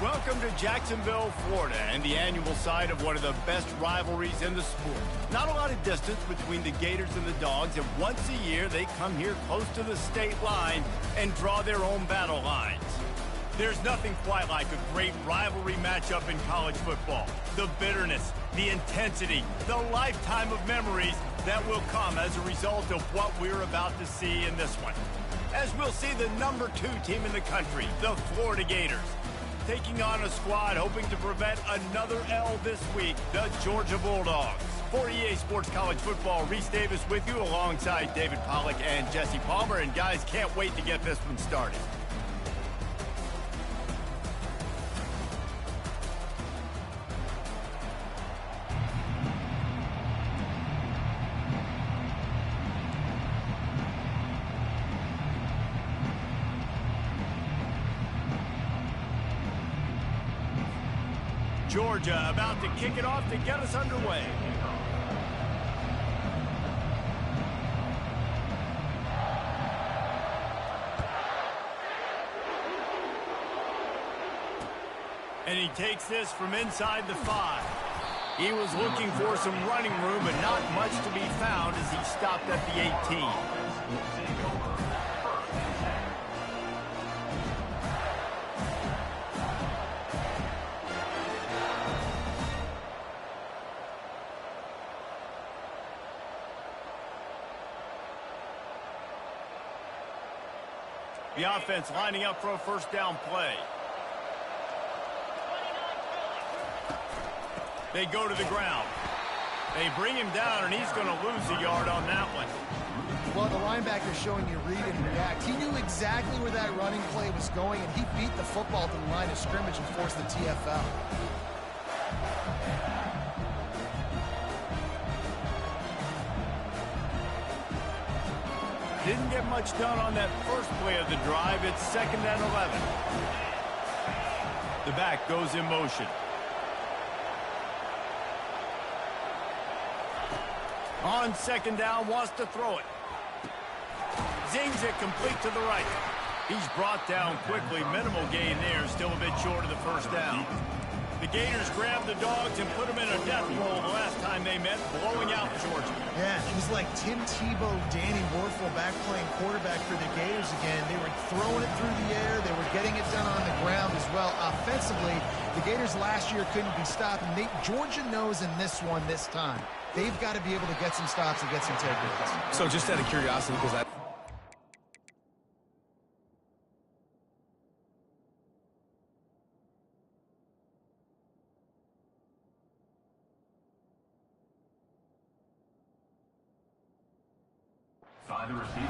Welcome to Jacksonville, Florida, and the annual site of one of the best rivalries in the sport. Not a lot of distance between the Gators and the Dogs, and once a year they come here close to the state line and draw their own battle lines. There's nothing quite like a great rivalry matchup in college football. The bitterness, the intensity, the lifetime of memories that will come as a result of what we're about to see in this one. As we'll see the number 2 team in the country, the Florida Gators, taking on a squad hoping to prevent another L this week, the Georgia Bulldogs. For EA Sports College Football, Reese Davis with you alongside David Pollack and Jesse Palmer. And guys, can't wait to get this one started. Georgia about to kick it off to get us underway. And he takes this from inside the 5. He was looking for some running room, but not much to be found as he stopped at the 18. The offense lining up for a first down play. They go to the ground. They bring him down, and he's going to lose a yard on that one. Well, the linebacker showing you read and react. He knew exactly where that running play was going, and he beat the football to the line of scrimmage and forced the TFL. Didn't get much done on that first play of the drive. It's 2nd and 11. The back goes in motion. On 2nd down, wants to throw it. Zings it complete to the right. He's brought down quickly. Minimal gain there. Still a bit short of the first down. The Gators grabbed the Dogs and put them in a death roll the last time they met, blowing out Georgia. Yeah, it was like Tim Tebow, Danny Werfel back playing quarterback for the Gators again. They were throwing it through the air. They were getting it done on the ground as well. Offensively, the Gators last year couldn't be stopped. And Georgia knows in this one this time, they've got to be able to get some stops and get some takeaways. So just out of curiosity, because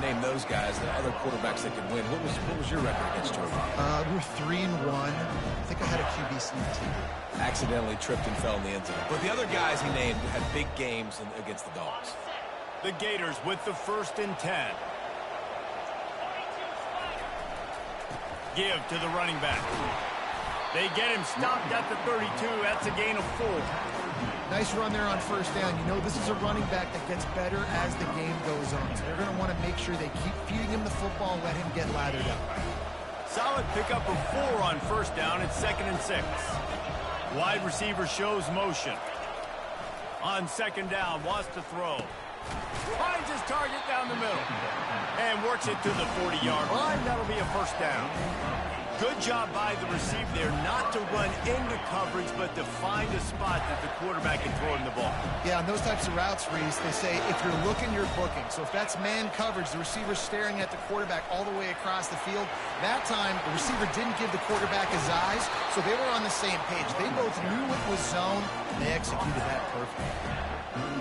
name those guys, the other quarterbacks that could win. What was your record against Georgia? We're 3-1. I think I had a QB sneak too. Accidentally tripped and fell in the end zone. But the other guys he named had big games against the Dogs. The Gators with the 1st and 10. Give to the running back. They get him stopped at the 32. That's a gain of 4. Nice run there on first down. You know, this is a running back that gets better as the game goes on. So they're going to want to make sure they keep feeding him the football and let him get lathered up. Solid pickup of 4 on first down. It's 2nd and 6. Wide receiver shows motion. On 2nd down, wants to throw. Finds his target down the middle. And works it to the 40-yard line. That'll be a first down. Good job by the receiver there not to run into coverage, but to find a spot that the quarterback can throw him the ball. Yeah, on those types of routes, Reese, they say if you're looking, you're booking. So if that's man coverage, the receiver's staring at the quarterback all the way across the field. That time, the receiver didn't give the quarterback his eyes, so they were on the same page. They both knew it was zone, and they executed that perfectly.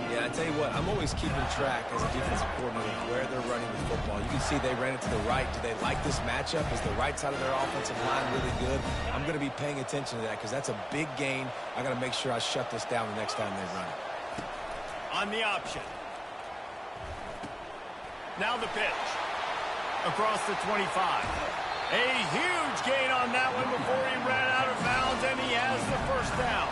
Yeah, I tell you what, I'm always keeping track as a defensive coordinator where they're running the football. You can see they ran it to the right. Do they like this matchup? Is the right side of their offensive line really good? I'm going to be paying attention to that because that's a big gain. I got to make sure I shut this down the next time they run it. On the option. Now the pitch. Across the 25. A huge gain on that one before he ran out of bounds, and he has the first down.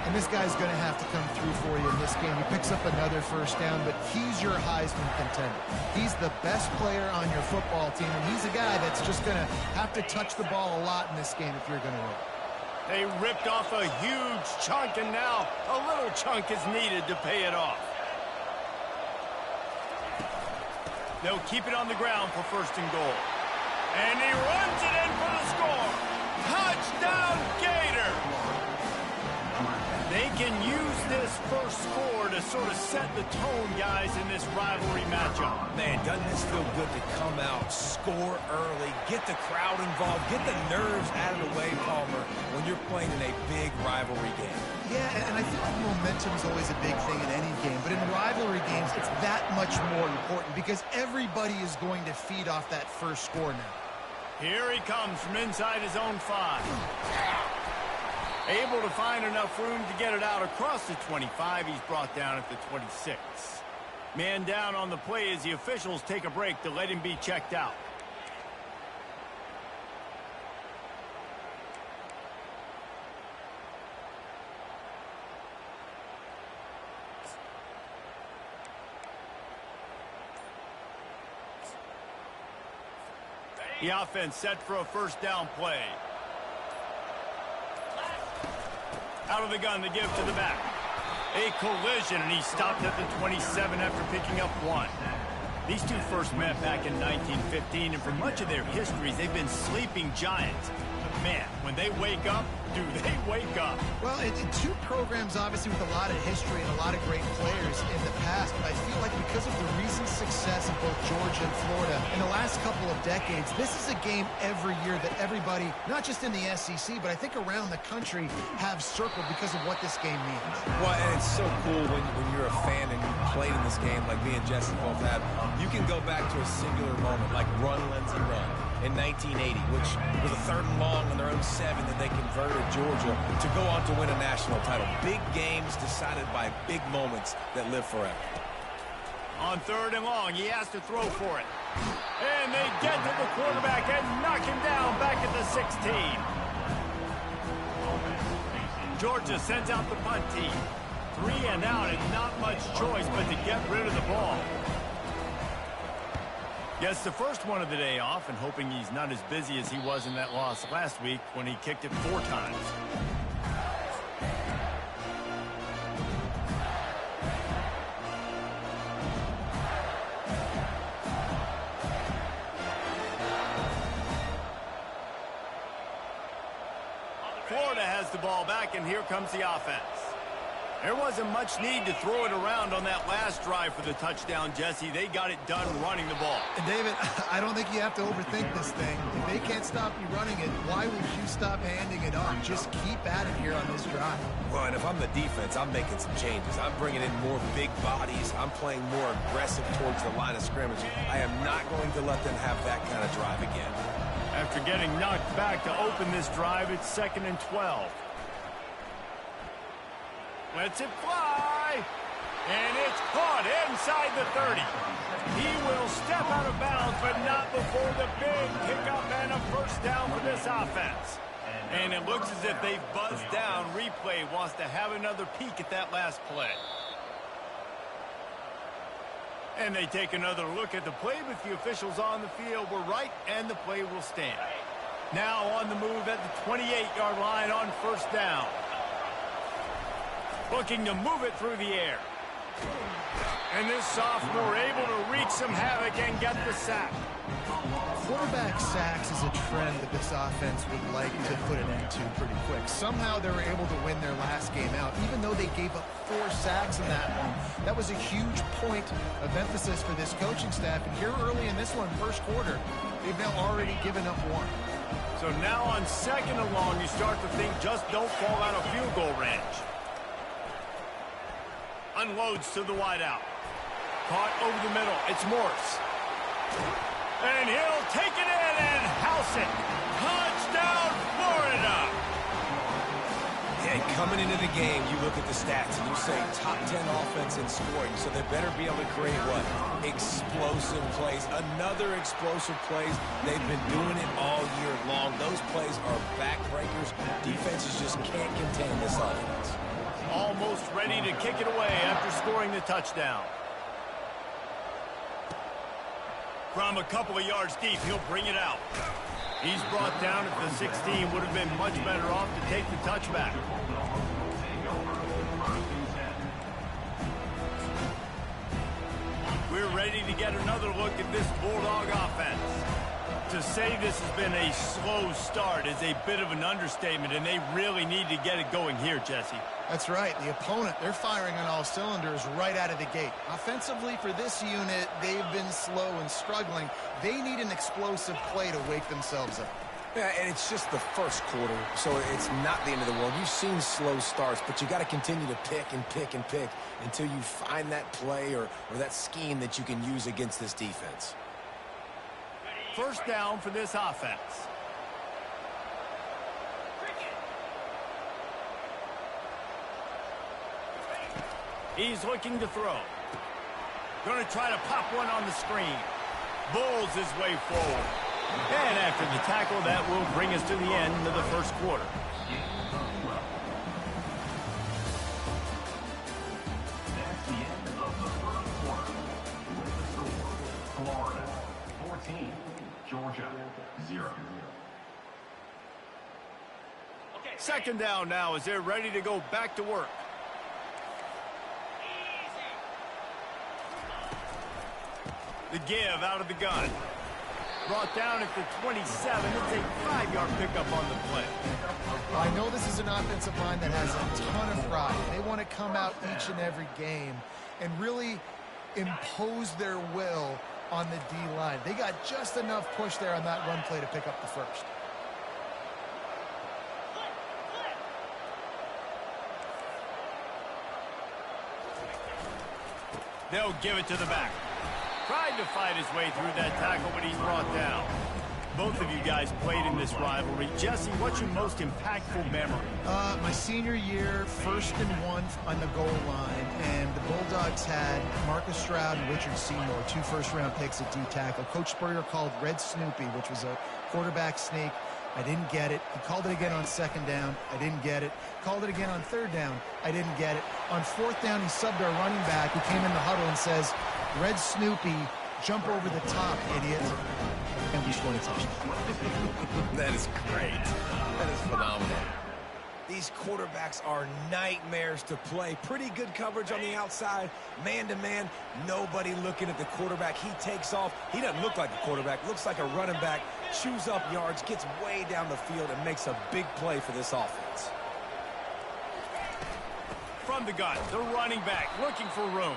And this guy's going to have to come through for you in this game. He picks up another first down, but he's your Heisman contender. He's the best player on your football team, and he's a guy that's just going to have to touch the ball a lot in this game if you're going to win. They ripped off a huge chunk, and now a little chunk is needed to pay it off. They'll keep it on the ground for 1st and goal. And he runs it in for the score. Touchdown, Gator! They can use this first score to sort of set the tone, guys, in this rivalry matchup. Man, doesn't this feel good to come out, score early, get the crowd involved, get the nerves out of the way, Palmer, when you're playing in a big rivalry game. Yeah, and I feel like momentum is always a big thing in any game, but in rivalry games, it's that much more important because everybody is going to feed off that first score now. Here he comes from inside his own 5. Able to find enough room to get it out across the 25. He's brought down at the 26. Man down on the play as the officials take a break to let him be checked out. The offense set for a 1st down play. Out of the gun, they give to the back. A collision, and he stopped at the 27 after picking up 1. These two first met back in 1915, and for much of their histories, they've been sleeping giants. But man, when they wake up, do they wake up? Well, two programs, obviously, with a lot of history and a lot of great players in the past, but I feel like because of the recent success of both Georgia and Florida in the last couple of decades, this is a game every year that everybody, not just in the SEC, but I think around the country, have circled because of what this game means. Well, and it's so cool when you're a fan and you played in this game like me and Jesse both have. You can go back to a singular moment, like Run, Lindsey, Run in 1980, which was a 3rd and long on their own 7 that they converted Georgia to go on to win a national title. Big games decided by big moments that live forever. On 3rd and long, he has to throw for it. And they get to the quarterback and knock him down back at the 16. Georgia sends out the punt team. 3 and out and not much choice but to get rid of the ball. Gets the first one of the day off and hoping he's not as busy as he was in that loss last week when he kicked it 4 times. Florida has the ball back, and here comes the offense. There wasn't much need to throw it around on that last drive for the touchdown, Jesse. They got it done running the ball. And David, I don't think you have to overthink this thing. If they can't stop you running it, why would you stop handing it off? Just keep at it here on this drive. Well, and if I'm the defense, I'm making some changes. I'm bringing in more big bodies. I'm playing more aggressive towards the line of scrimmage. I am not going to let them have that kind of drive again. After getting knocked back to open this drive, it's 2nd and 12. Lets it fly, and it's caught inside the 30. He will step out of bounds, but not before the big pickup and a 1st down for this offense. And it looks as if they've buzzed down. Replay wants to have another peek at that last play. And they take another look at the play, but the officials on the field were right, and the play will stand. Now on the move at the 28-yard line on 1st down. Looking to move it through the air. And this sophomore able to wreak some havoc and get the sack. Quarterback sacks is a trend that this offense would like to put an end to pretty quick. Somehow they were able to win their last game out, even though they gave up 4 sacks in that one. That was a huge point of emphasis for this coaching staff. And here early in this one, 1st quarter, they've now already given up 1. So now on 2nd and long, you start to think just don't fall out of field goal range. Unloads to the wideout. Caught over the middle. It's Morse. And he'll take it in and house it. Touchdown, Florida! And coming into the game, you look at the stats and you say top 10 offense in scoring, so they better be able to create what? Explosive plays. Another explosive plays. They've been doing it all year long. Those plays are backbreakers. Defenses just can't contain this offense. Almost ready to kick it away after scoring the touchdown. From a couple of yards deep, he'll bring it out. He's brought down at the 16. Would have been much better off to take the touchback. We're ready to get another look at this Bulldog offense. To say this has been a slow start is a bit of an understatement, and they really need to get it going here, Jesse. That's right. The opponent, they're firing on all cylinders right out of the gate. Offensively, for this unit, they've been slow and struggling. They need an explosive play to wake themselves up. Yeah, and it's just the first quarter, so it's not the end of the world. You've seen slow starts, but you got to continue to pick and pick and pick until you find that play or that scheme that you can use against this defense. First down for this offense. He's looking to throw. Going to try to pop one on the screen. Bulls his way forward. And after the tackle, that will bring us to the end of the first quarter. That's the end of the first quarter. With the score, Florida 14, Georgia 0. Second down now as they're ready to go back to work. The give out of the gun. Brought down at the 27. It's a 5-yard pickup on the play. I know this is an offensive line that has a ton of pride. They want to come out each and every game and really impose their will on the D-line. They got just enough push there on that run play to pick up the first. They'll give it to the back. Tried to fight his way through that tackle, but he's brought down. Both of you guys played in this rivalry. Jesse, what's your most impactful memory? My senior year, 1st and 1 on the goal line, and the Bulldogs had Marcus Stroud and Richard Seymour, 2 first-round picks at D-tackle. Coach Spurrier called Red Snoopy, which was a quarterback sneak. I didn't get it. He called it again on 2nd down. I didn't get it. Called it again on 3rd down. I didn't get it. On 4th down, he subbed our running back, who came in the huddle and says, Red Snoopy, jump over the top, idiot. And we scored a touchdown. That is great. That is phenomenal. These quarterbacks are nightmares to play. Pretty good coverage on the outside. Man-to-man, nobody looking at the quarterback. He takes off. He doesn't look like a quarterback. Looks like a running back. Chews up yards, gets way down the field, and makes a big play for this offense. From the gun, the running back looking for room.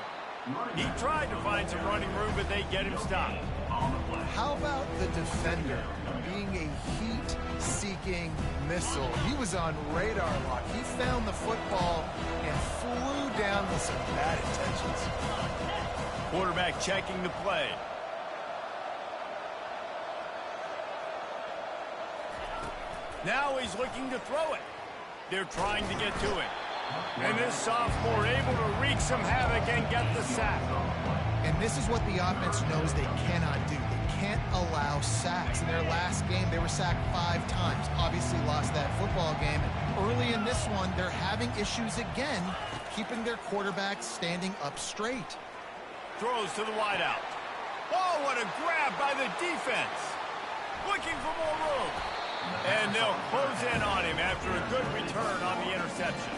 He tried to find some running room, but they get him stopped. How about the defender being a heat-seeking missile? He was on radar lock. He found the football and flew down with some bad intentions. Quarterback checking the play. Now he's looking to throw it. They're trying to get to it. And this sophomore able to wreak some havoc and get the sack. And this is what the offense knows they cannot do. They can't allow sacks. In their last game, they were sacked 5 times. Obviously lost that football game. Early in this one, they're having issues again, keeping their quarterback standing up straight. Throws to the wideout. Oh, what a grab by the defense. Looking for more room. And they'll close in on him after a good return on the interception.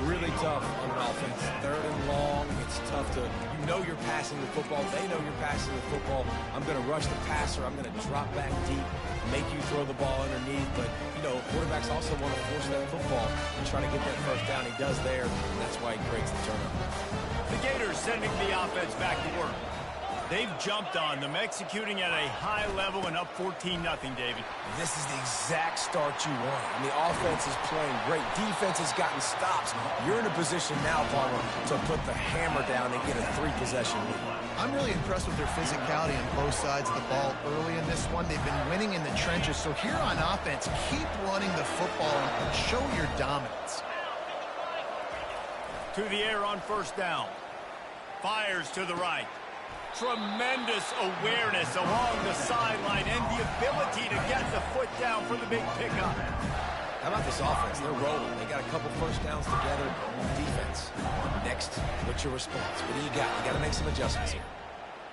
Really tough on an offense. 3rd and long. It's tough to, you know you're passing the football. They know you're passing the football. I'm going to rush the passer. I'm going to drop back deep, make you throw the ball underneath. But, you know, quarterbacks also want to force that football and try to get that first down. He does there, and that's why he creates the turnover. The Gators sending the offense back to work. They've jumped on them, executing at a high level and up 14-0, David. This is the exact start you want. I mean, offense is playing great. Defense has gotten stops. You're in a position now, Palmer, to put the hammer down and get a 3-possession lead. I'm really impressed with their physicality on both sides of the ball early in this one. They've been winning in the trenches. So here on offense, keep running the football and show your dominance. To the air on 1st down. Fires to the right. Tremendous awareness along the sideline and the ability to get the foot down for the big pickup. How about this offense? They're rolling. They got a couple first downs together. Defense. Next, what's your response? What do you got? You got to make some adjustments here.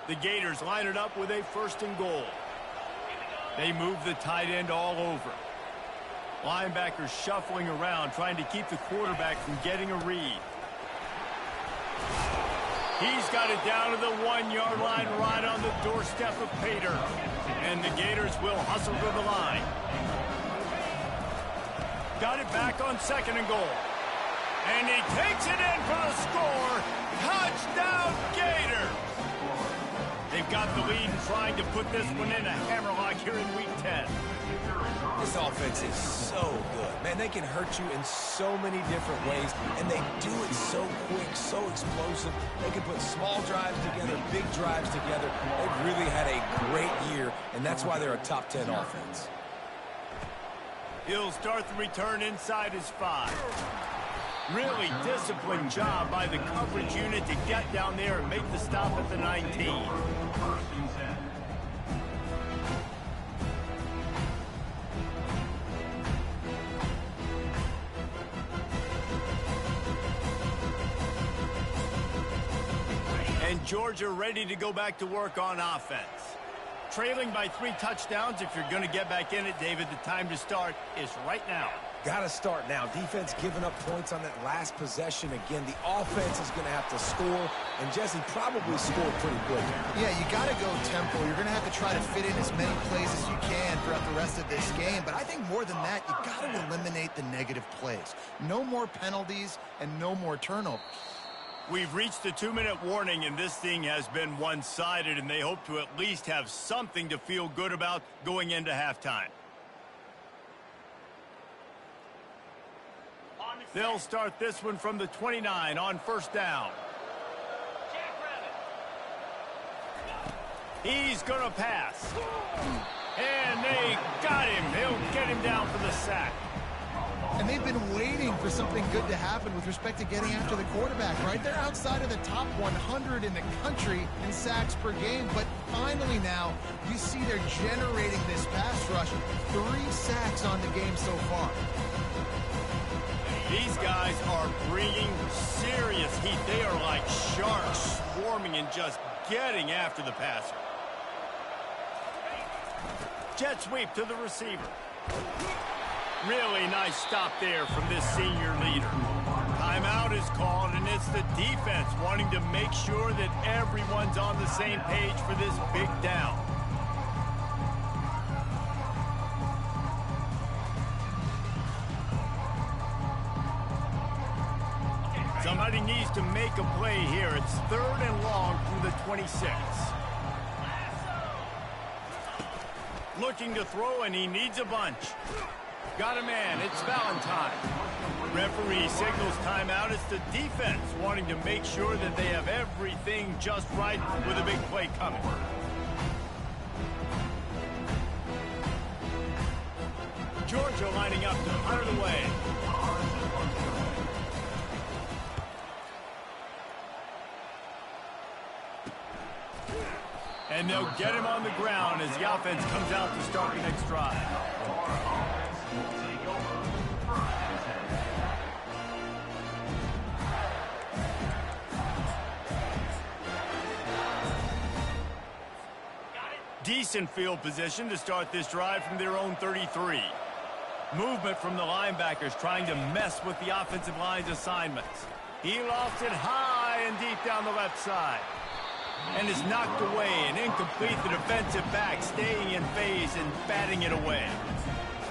The Gators line it up with a 1st and goal. They move the tight end all over. Linebackers shuffling around, trying to keep the quarterback from getting a read. He's got it down to the 1-yard line right on the doorstep of Pater. And the Gators will hustle to the line. Got it back on 2nd and goal. And he takes it in for the score. Touchdown, Gator! They've got the lead and trying to put this one in a hammerlock here in Week 10. This offense is so good. Man, they can hurt you in so many different ways, and they do it so quick, so explosive. They can put small drives together, big drives together. They've really had a great year, and that's why they're a top 10 offense. He'll start the return inside his 5. Really disciplined job by the coverage unit to get down there and make the stop at the 19. And Georgia ready to go back to work on offense. Trailing by 3 touchdowns. If you're going to get back in it, David, the time to start is right now. Got to start now. Defense giving up points on that last possession. Again, the offense is going to have to score, and Jesse probably scored pretty quick. Yeah, you got to go tempo. You're going to have to try to fit in as many plays as you can throughout the rest of this game. But I think more than that, you got to eliminate the negative plays. No more penalties and no more turnovers. We've reached the 2-minute warning, and this thing has been one-sided, and they hope to at least have something to feel good about going into halftime. They'll start this one from the 29 on 1st down. He's going to pass. And they got him. They'll get him down for the sack. And they've been waiting for something good to happen with respect to getting after the quarterback, right? They're outside of the top 100 in the country in sacks per game, but finally now you see they're generating this pass rush. 3 sacks on the game so far. These guys are bringing serious heat. They are like sharks swarming and just getting after the passer. Jet sweep to the receiver. Really nice stop there from this senior leader. Timeout is called, and it's the defense wanting to make sure that everyone's on the same page for this big down. Somebody needs to make a play here. It's 3rd and long from the 26. Looking to throw, and he needs a bunch. Got a man. It's Valentine. Referee signals timeout. It's the defense wanting to make sure that they have everything just right with a big play coming. Georgia lining up to hunt it away. And they'll get him on the ground as the offense comes out to start the next drive. Decent field position to start this drive from their own 33. Movement from the linebackers trying to mess with the offensive line's assignments. He lofts it high and deep down the left side. And is knocked away and incomplete. The defensive back staying in phase and batting it away.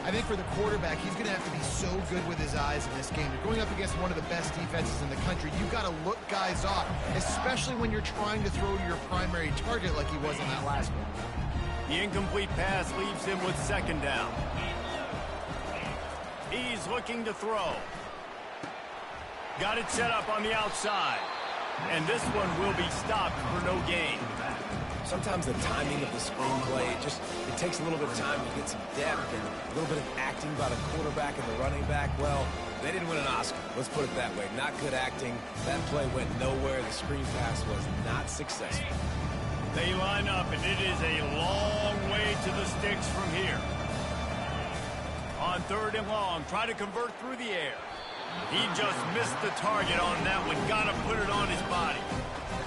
I think for the quarterback, he's going to have to be so good with his eyes in this game. You're going up against one of the best defenses in the country. You've got to look guys off, especially when you're trying to throw to your primary target like he was on that last one. The incomplete pass leaves him with 2nd down. He's looking to throw. Got it set up on the outside. And this one will be stopped for no gain. Sometimes the timing of the screenplay, it takes a little bit of time to get some depth and a little bit of acting by the quarterback and the running back. Well, they didn't win an Oscar. Let's put it that way. Not good acting. That play went nowhere. The screen pass was not successful. They line up, and it is a long way to the sticks from here. On 3rd and long, try to convert through the air. He just missed the target on that one. Got to put it on his body.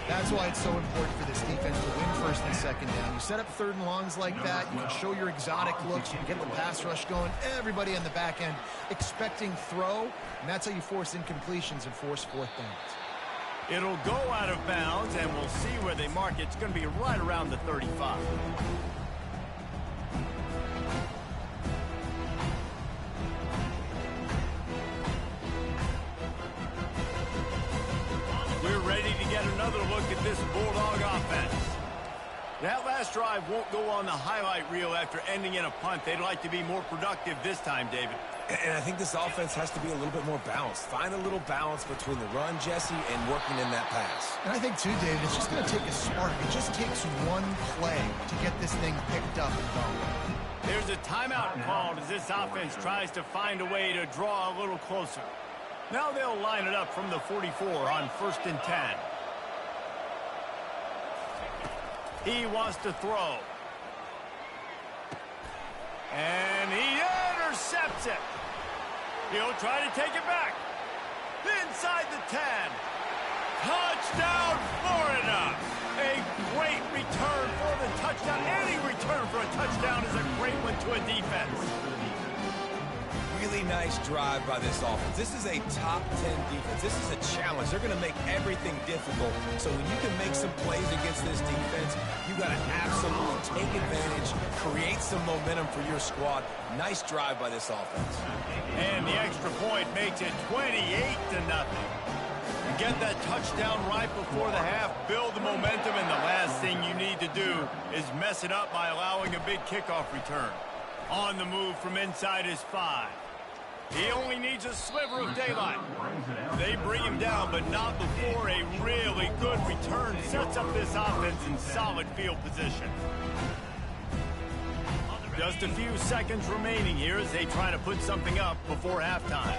That's why it's so important for this defense to win first and second down. You set up third and longs like that, you can show your exotic looks, you can get the pass rush going, everybody on the back end expecting throw, and that's how you force incompletions and force fourth downs. It'll go out of bounds, and we'll see where they mark it. It's going to be right around the 35. We're ready to get another look at this Bulldog offense. That last drive won't go on the highlight reel after ending in a punt. They'd like to be more productive this time, David. And I think this offense has to be a little bit more balanced. Find a little balance between the run, Jesse, and working in that pass. And I think, too, David, it's just going to take a spark. It just takes one play to get this thing picked up and going. There's a timeout called as this offense tries to find a way to draw a little closer. Now they'll line it up from the 44 on 1st and 10. He wants to throw. And he intercepts it. He'll try to take it back. Inside the 10. Touchdown, Florida. A great return for the touchdown. Any return for a touchdown is a great one to a defense. Really nice drive by this offense. This is a top 10 defense. This is a challenge. They're going to make everything difficult. So when you can make some plays against this defense, you got to absolutely take advantage, create some momentum for your squad. Nice drive by this offense. And the extra point makes it 28-0. Get that touchdown right before the half, build the momentum, and the last thing you need to do is mess it up by allowing a big kickoff return. On the move from inside his 5. He only needs a sliver of daylight. They bring him down, but not before a really good return sets up this offense in solid field position. Just a few seconds remaining here as they try to put something up before halftime.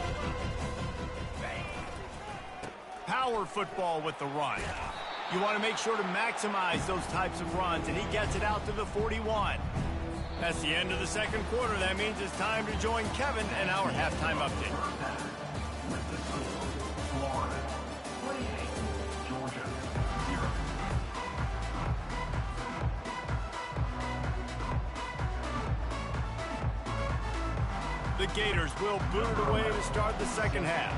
Power football with the run. You want to make sure to maximize those types of runs, and he gets it out to the 41. That's the end of the second quarter. That means it's time to join Kevin and our halftime update. With the score, Florida 28, Georgia 0. The Gators will boot it away to start the second half.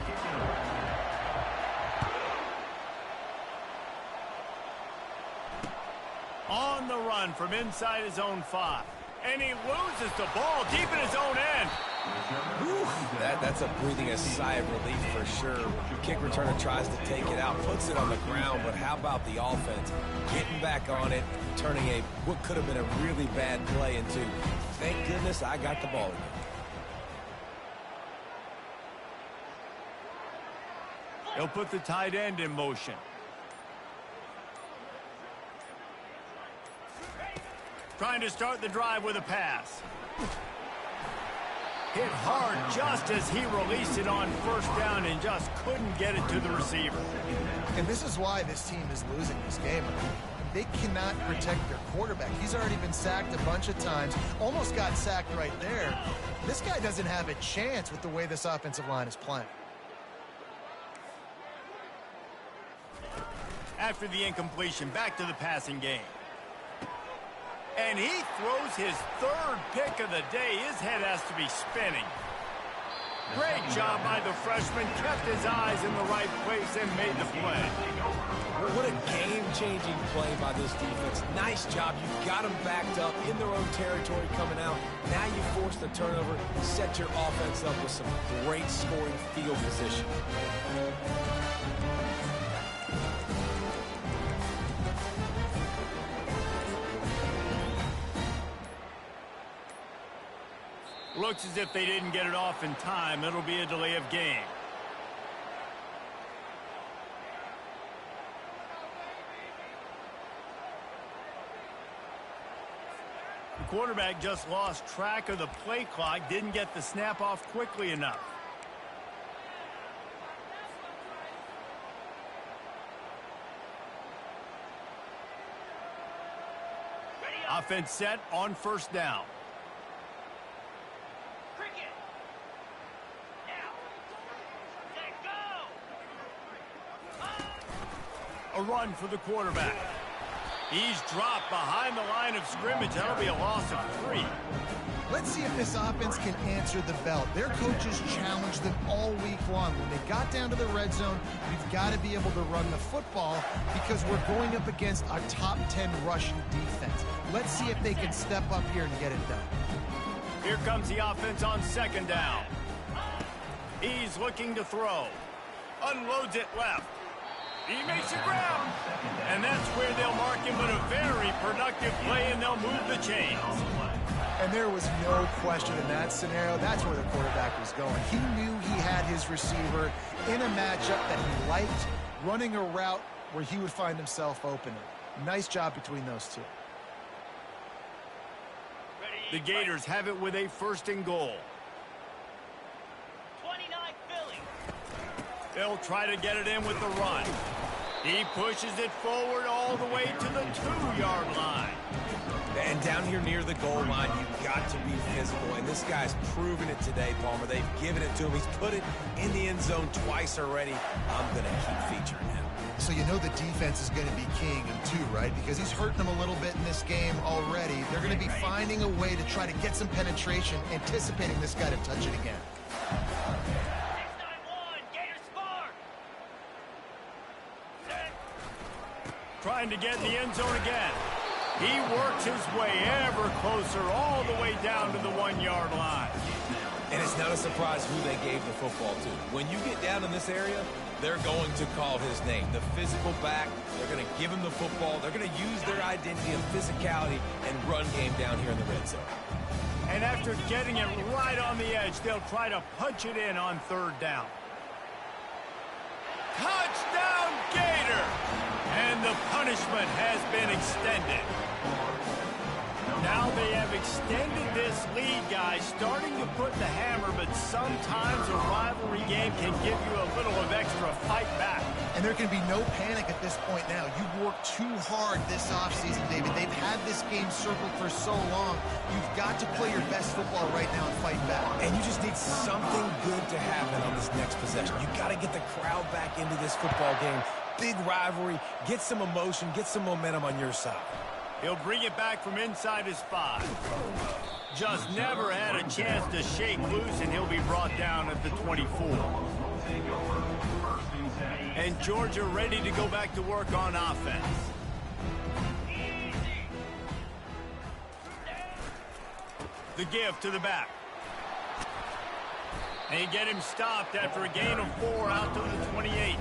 On the run from inside his own 5. And he loses the ball deep in his own end. Whew, that's a breathing a sigh of relief for sure. Kick returner tries to take it out, puts it on the ground, but how about the offense? Getting back on it, turning what could have been a really bad play into, thank goodness I got the ball again. He'll put the tight end in motion. Trying to start the drive with a pass. Hit hard just as he released it on 1st down and just couldn't get it to the receiver. And this is why this team is losing this game. They cannot protect their quarterback. He's already been sacked a bunch of times. Almost got sacked right there. This guy doesn't have a chance with the way this offensive line is playing. After the incompletion, back to the passing game. And he throws his 3rd pick of the day. His head has to be spinning. Great job by the freshman. Kept his eyes in the right place and made the play. What a game-changing play by this defense. Nice job. You got them backed up in their own territory coming out. Now you force the turnover, set your offense up with some great scoring field position. Looks as if they didn't get it off in time. It'll be a delay of game. The quarterback just lost track of the play clock, didn't get the snap off quickly enough. Offense set on 1st down. A run for the quarterback. He's dropped behind the line of scrimmage. That'll be a loss of 3. Let's see if this offense can answer the bell. Their coaches challenged them all week long. When they got down to the red zone, we've got to be able to run the football because we're going up against a top 10 rushing defense. Let's see if they can step up here and get it done. Here comes the offense on 2nd down. He's looking to throw. Unloads it left. He makes the ground. And that's where they'll mark him, but a very productive play, and they'll move the chains. And there was no question in that scenario. That's where the quarterback was going. He knew he had his receiver in a matchup that he liked, running a route where he would find himself open. Nice job between those two. The Gators have it with a 1st and goal. 29 Philly. They'll try to get it in with the run. He pushes it forward all the way to the 2-yard line. And down here near the goal line, you've got to be physical. And this guy's proven it today, Palmer. They've given it to him. He's put it in the end zone twice already. I'm going to keep featuring him. So you know the defense is going to be keying him too, right? Because he's hurting them a little bit in this game already. They're going to be finding a way to try to get some penetration, anticipating this guy to touch it again. 691, Gators score. Trying to get in the end zone again. He works his way ever closer all the way down to the 1-yard line. And it's not a surprise who they gave the football to. When you get down in this area, they're going to call his name. The physical back, they're going to give him the football. They're going to use their identity of physicality and run game down here in the red zone. And after getting it right on the edge, they'll try to punch it in on 3rd down. Touchdown, Gator! And the punishment has been extended. Now they have extended this lead, guys, starting to put the hammer, but sometimes a rivalry game can give you a little of extra fight back. And there can be no panic at this point now. You've worked too hard this offseason, David. They've had this game circled for so long. You've got to play your best football right now and fight back. And you just need something good to happen on this next possession. You've got to get the crowd back into this football game. Big rivalry, get some emotion, get some momentum on your side. He'll bring it back from inside his 5. Just never had a chance to shake loose, and he'll be brought down at the 24. And Georgia ready to go back to work on offense. The give to the back. They get him stopped after a gain of 4 out to the 28.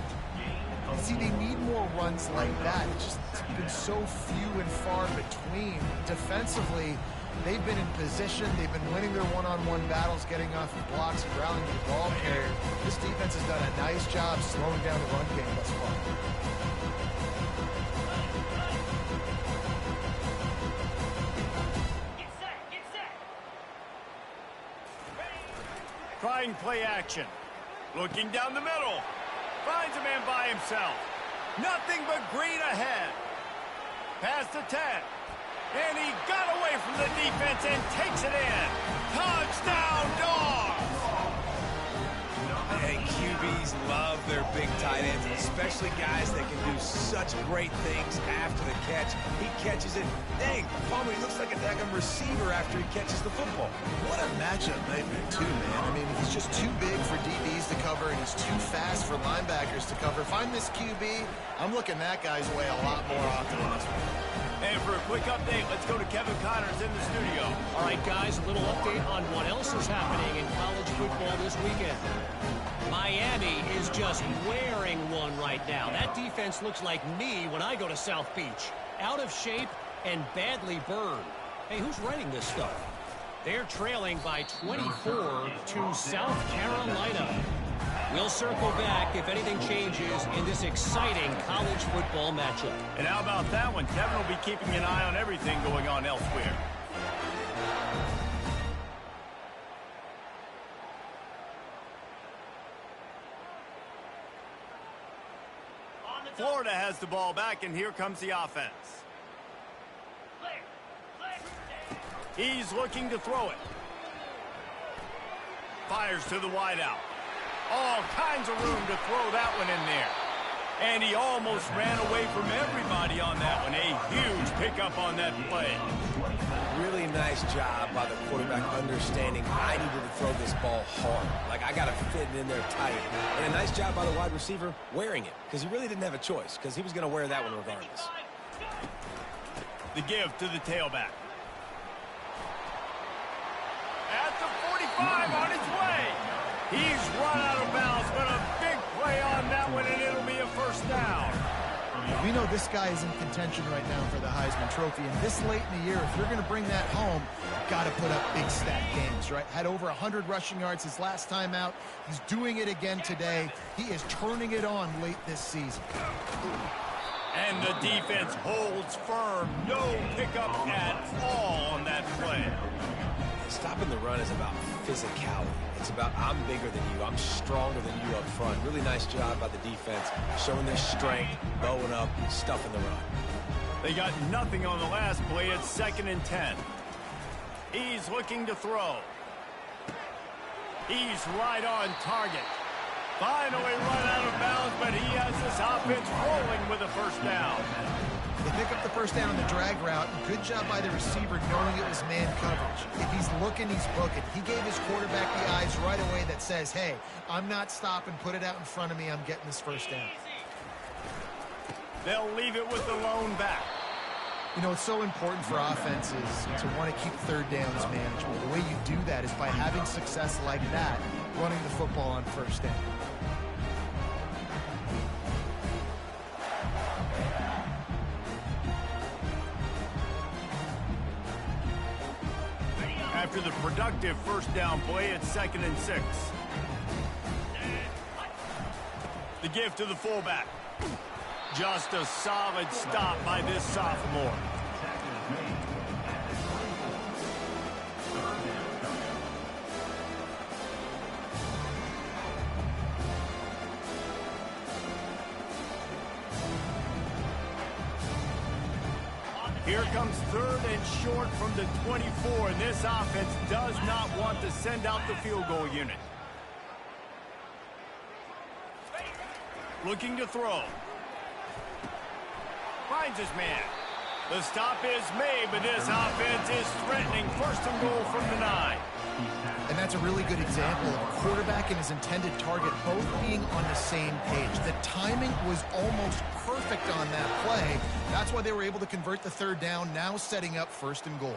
See, they need more runs like that. It's just been so few and far between. Defensively, they've been in position. They've been winning their one-on-one battles, getting off the blocks and rallying the ball carrier. This defense has done a nice job slowing down the run game thus far. Get set. Trying play action. Looking down the middle. Finds a man by himself. Nothing but green ahead. Past the 10. And he got away from the defense and takes it in. Touchdown, Dogs! And QBs love their big tight ends, especially guys that can do such great things after the catch. He catches it. Dang, Palmer, he looks like a daggum receiver after he catches the football. What a matchup nightmare, too, man. I mean, he's just too big for DBs to cover, and he's too fast for linebackers to cover. If I'm this QB, I'm looking that guy's way a lot more often in this one. And for a quick update, let's go to Kevin Connors in the studio. All right, guys, a little update on what else is happening in college football this weekend. Miami is just wearing one right now. That defense looks like me when I go to South Beach. Out of shape and badly burned. Hey, who's writing this stuff? They're trailing by 24 to South Carolina. We'll circle back if anything changes in this exciting college football matchup. And how about that one? Kevin will be keeping an eye on everything going on elsewhere. Florida has the ball back, and here comes the offense. He's looking to throw it. Fires to the wideout. All kinds of room to throw that one in there. And he almost ran away from everybody on that one. A huge pickup on that play. Really nice job by the quarterback understanding I needed to throw this ball hard. Like, I got to fit it in there tight. And a nice job by the wide receiver wearing it, because he really didn't have a choice, because he was going to wear that one regardless. The give to the tailback. At the 45 on his way. He's run out of bounds, but a big play on that one, and it'll be a first down. We know this guy is in contention right now for the Heisman Trophy, and this late in the year, if you're going to bring that home, you've got to put up big stat games, right? Had over 100 rushing yards his last time out. He's doing it again today. He is turning it on late this season. And the defense holds firm. No pickup at all on that play. Stopping the run is about physicality. It's about I'm bigger than you. I'm stronger than you up front. Really nice job by the defense, showing their strength, bowing up, stuffing the run. They got nothing on the last play. It's 2nd and 10. He's looking to throw. He's right on target. Finally run out of bounds, but he has this offense rolling with a first down. They pick up the first down on the drag route. Good job by the receiver knowing it was man coverage. If he's looking, he's booking. He gave his quarterback the eyes right away that says, hey, I'm not stopping. Put it out in front of me. I'm getting this first down. They'll leave it with the lone back. You know, it's so important for offenses to want to keep third downs manageable. The way you do that is by having success like that, running the football on first down. After the productive first down play, it's 2nd and 6. The give to the fullback. Just a solid stop by this sophomore. Here comes 3rd and short from the 24, and this offense does not want to send out the field goal unit. Looking to throw. Finds his man. The stop is made, but this offense is threatening 1st and goal from the 9. And that's a really good example of a quarterback and his intended target both being on the same page. The timing was almost perfect on that play. That's why they were able to convert the 3rd down, now setting up 1st and goal.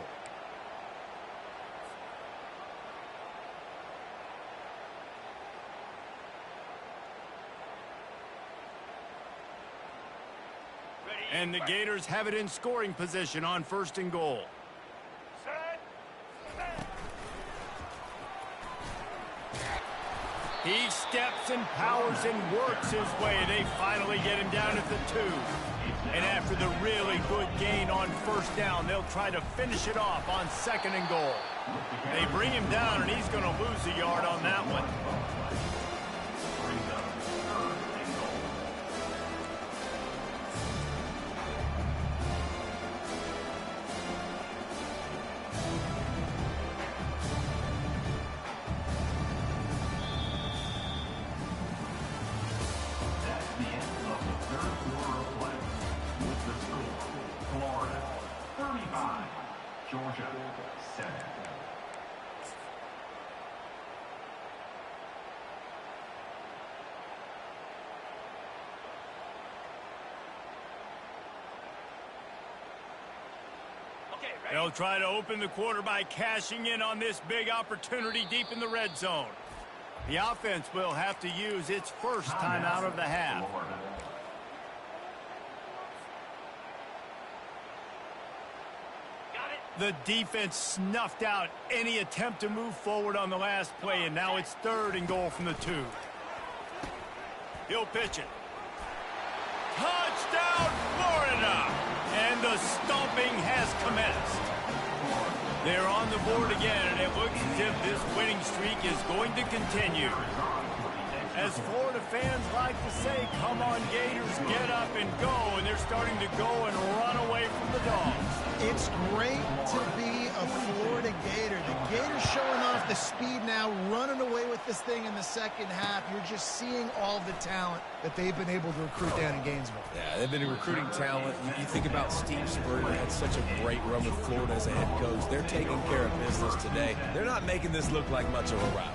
And the Gators have it in scoring position on 1st and goal. He steps and powers and works his way. They finally get him down at the 2. And after the really good gain on 1st down, they'll try to finish it off on 2nd and goal. They bring him down, and he's going to lose a yard on that one. Georgia, 7. They'll try to open the quarter by cashing in on this big opportunity deep in the red zone. The offense will have to use its first time out of the half. The defense snuffed out any attempt to move forward on the last play, and now it's 3rd and goal from the 2. He'll pitch it. Touchdown, Florida! And the stomping has commenced. They're on the board again, and it looks as if this winning streak is going to continue. As Florida fans like to say, come on, Gators, get up and go, and they're starting to go and run away from the Dogs. It's great to be a Florida Gator. The Gators showing off the speed now, running away with this thing in the second half. You're just seeing all the talent that they've been able to recruit down in Gainesville. Yeah, they've been recruiting talent. You think about Steve Spurrier, had such a great run with Florida as a head coach. They're taking care of business today. They're not making this look like much of a rival.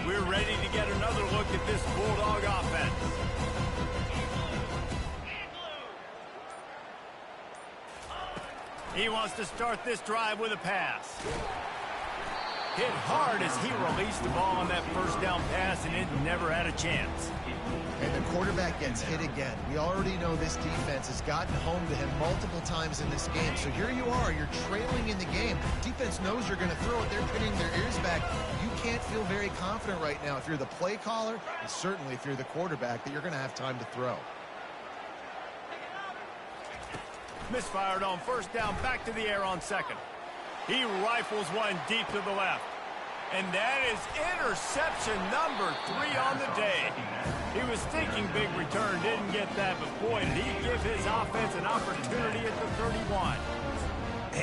We're ready to get another look at this Bulldog offense. He wants to start this drive with a pass. Hit hard as he released the ball on that first down pass, and it never had a chance. And the quarterback gets hit again. We already know this defense has gotten home to him multiple times in this game. So here you are, you're trailing in the game. Defense knows you're going to throw it. They're pinning their ears back. You can't feel very confident right now if you're the play caller, and certainly if you're the quarterback, that you're going to have time to throw. Misfired on first down, back to the air on second. He rifles one deep to the left. And that is interception number 3 on the day. He was thinking big return, didn't get that, but boy, did he give his offense an opportunity at the 31.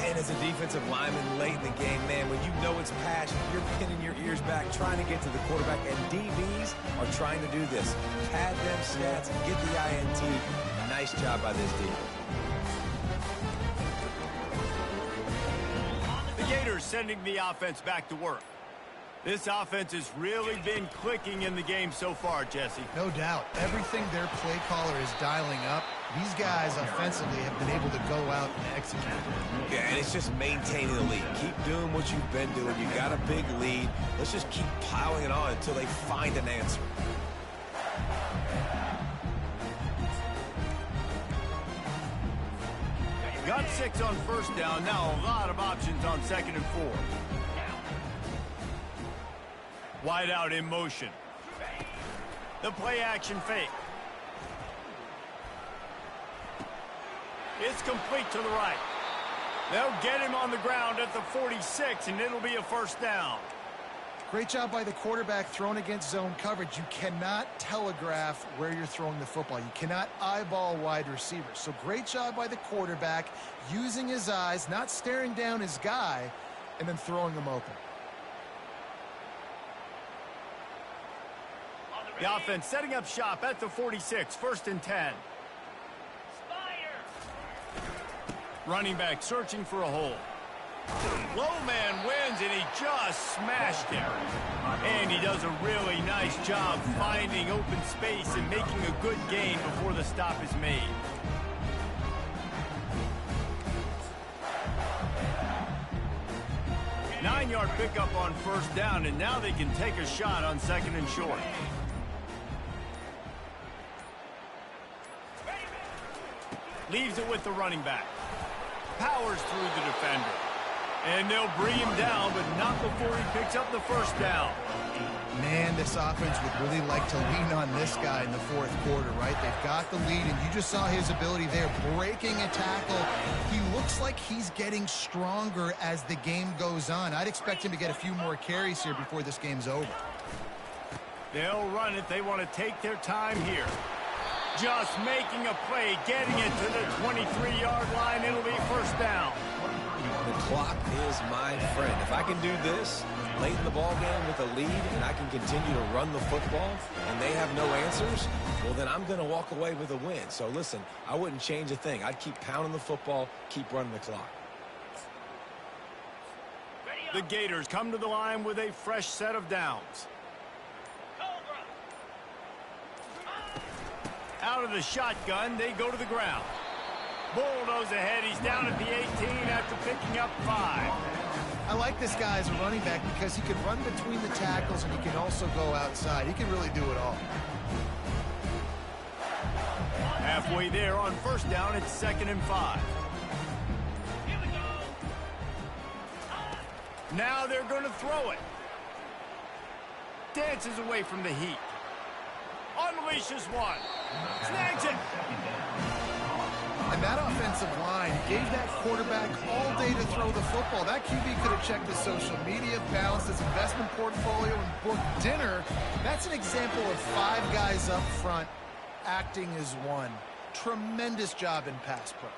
And as a defensive lineman late in the game, man, when you know it's passion, you're pinning your ears back, trying to get to the quarterback, and DBs are trying to do this. Pad them stats, get the INT. Nice job by this defense. The Gators sending the offense back to work. This offense has really been clicking in the game so far, Jesse. No doubt. Everything their play caller is dialing up, these guys offensively have been able to go out and execute. Yeah, and it's just maintaining the lead. Keep doing what you've been doing. You got a big lead. Let's just keep piling it on until they find an answer. Got 6 on first down. Now a lot of options on second and 4. Wide out in motion. The play action fake. It's complete to the right. They'll get him on the ground at the 46, and it'll be a first down. Great job by the quarterback thrown against zone coverage. You cannot telegraph where you're throwing the football. You cannot eyeball wide receivers. So great job by the quarterback using his eyes, not staring down his guy, and then throwing him open. The offense setting up shop at the 46, first and 10. Running back searching for a hole. Low man wins, and he just smashed him. And he does a really nice job finding open space and making a good gain before the stop is made. Nine-yard pickup on first down, and now they can take a shot on second and short. Leaves it with the running back. Powers through the defender. And they'll bring him down, but not before he picks up the first down. Man, this offense would really like to lean on this guy in the fourth quarter, right? They've got the lead, and you just saw his ability there, breaking a tackle. He looks like he's getting stronger as the game goes on. I'd expect him to get a few more carries here before this game's over. They'll run it. They want to take their time here. Just making a play, getting it to the 23-yard line. It'll be first down. The clock is my friend. If I can do this late in the ball game with a lead and I can continue to run the football and they have no answers, well, then I'm going to walk away with a win. So, listen, I wouldn't change a thing. I'd keep pounding the football, keep running the clock. The Gators come to the line with a fresh set of downs. Out of the shotgun, they go to the ground. Bulldoze ahead. He's down at the 18 after picking up 5. I like this guy as a running back because he can run between the tackles and he can also go outside. He can really do it all. Halfway there on first down, it's second and 5. Here we go. Now they're going to throw it. Dances away from the heat. Unleashes one. Snags it. And that offensive line gave that quarterback all day to throw the football. That QB could have checked his social media, balanced his investment portfolio, and booked dinner. That's an example of 5 guys up front acting as one. Tremendous job in pass pro.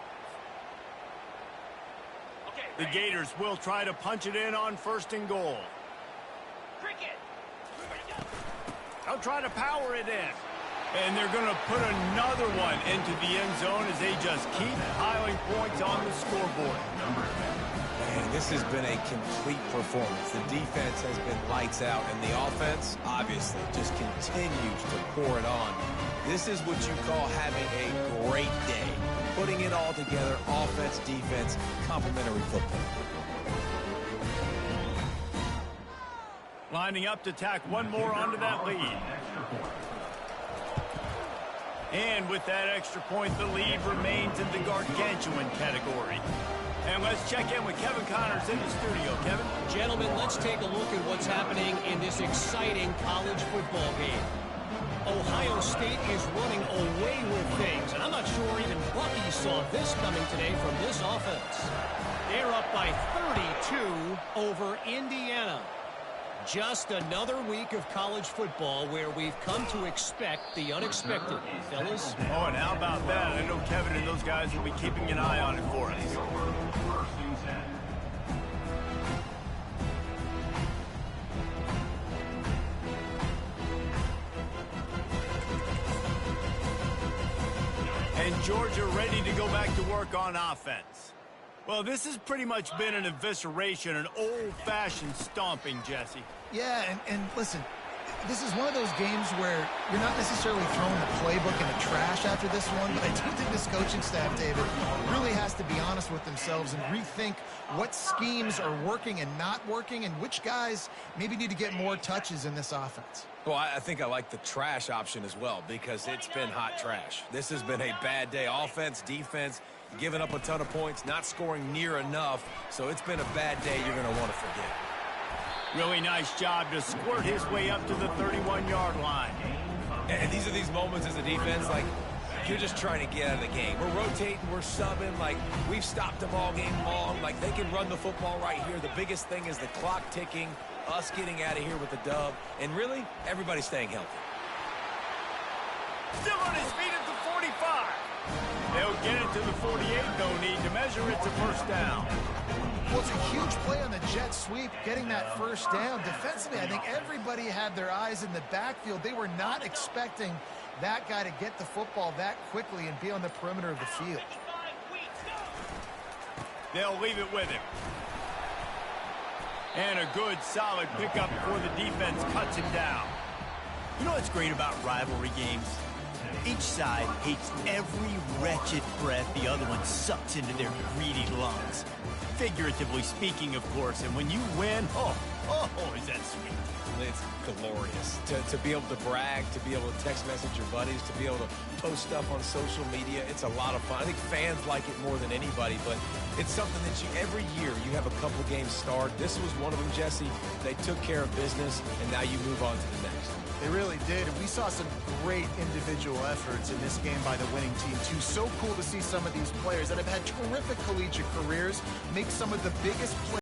The Gators will try to punch it in on 1st and goal. They'll try to power it in. And they're going to put another one into the end zone as they just keep piling points on the scoreboard. Man, this has been a complete performance. The defense has been lights out, and the offense, obviously, just continues to pour it on. This is what you call having a great day. Putting it all together, offense, defense, complementary football. Lining up to tack one more onto that lead. And with that extra point, the lead remains in the gargantuan category. And let's check in with Kevin Connors in the studio. Kevin? Gentlemen, let's take a look at what's happening in this exciting college football game. Ohio State is running away with things, and I'm not sure even Bucky saw this coming today from this offense. They're up by 32 over Indiana. Just another week of college football where we've come to expect the unexpected. Fellas? Oh, and how about that? I know Kevin and those guys will be keeping an eye on it for us. 1st and 10. And Georgia ready to go back to work on offense. Well, this has pretty much been an evisceration, an old-fashioned stomping, Jesse. Yeah, and listen, this is one of those games where you're not necessarily throwing the playbook in the trash after this one, but I do think this coaching staff, David, really has to be honest with themselves and rethink what schemes are working and not working and which guys maybe need to get more touches in this offense. Well, I think I like the trash option as well because it's been hot trash. This has been a bad day. Offense, defense, giving up a ton of points, not scoring near enough. So it's been a bad day you're going to want to forget. Really nice job to squirt his way up to the 31-yard line. And these are these moments as a defense, like, you're just trying to get out of the game. We're rotating, we're subbing, like, we've stopped them all game long. Like, they can run the football right here. The biggest thing is the clock ticking, us getting out of here with the dub, and really, everybody staying healthy. Still on his feet at the 45. They'll get it to the 48, no need to measure it to 1st down. Well, it's a huge play on the jet sweep, getting that 1st down. Defensively, I think everybody had their eyes in the backfield. They were not expecting that guy to get the football that quickly and be on the perimeter of the field. They'll leave it with him. And a good, solid pickup before the defense cuts him down. You know what's great about rivalry games? Each side hates every wretched breath the other one sucks into their greedy lungs. Figuratively speaking, of course, and when you win, oh, is that sweet. It's glorious. To be able to brag, to be able to text message your buddies, to be able to post stuff on social media, it's a lot of fun. I think fans like it more than anybody, but it's something that every year you have a couple games start. This was one of them, Jesse. They took care of business, and now you move on to the next. They really did, and we saw some great individual efforts in this game by the winning team, too. So cool to see some of these players that have had terrific collegiate careers make some of the biggest plays